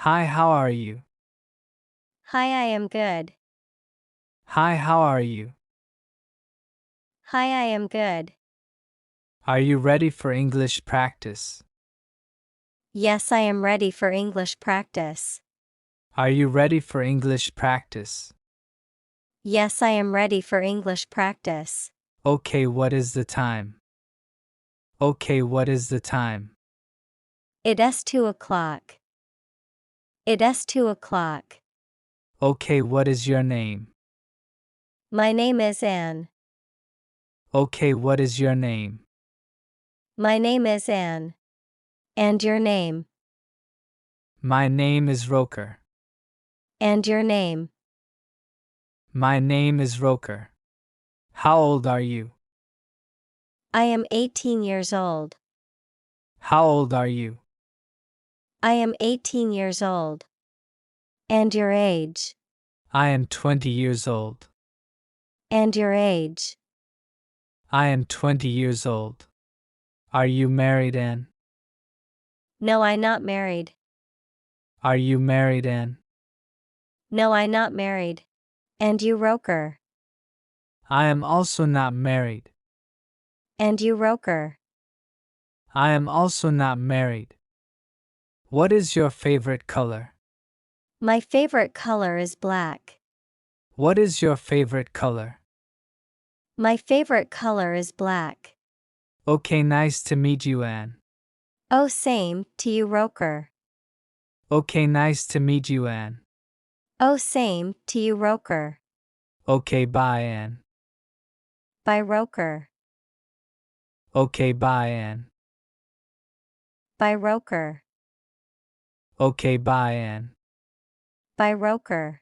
Hi, how are you? Hi, I am good. Hi, how are you? Hi, I am good. Are you ready for English practice? Yes, I am ready for English practice. Are you ready for English practice? Yes, I am ready for English practice. Okay, what is the time? Okay, what is the time? It is 2 o'clock. It is 2 o'clock. Okay, what is your name? My name is Anne. Okay, what is your name? My name is Anne. And your name? My name is Roker. And your name? My name is Roker. How old are you? I am 18 years old. How old are you? I am 18 years old. And your age? I am 20 years old. And your age? I am 20 years old. Are you married, Anne? No, I not married. Are you married, Anne? No, I not married. And you Roker? I am also not married. And you Roker? I am also not married. What is your favorite color? My favorite color is black. What is your favorite color? My favorite color is black. Okay, nice to meet you, Anne. Oh, same to you Roker. Okay, nice to meet you, Anne. Oh, same to you Roker. Okay, bye, Anne. By Roker. Okay, bye, Anne. By Roker. Okay, bye, Anne. By Roker.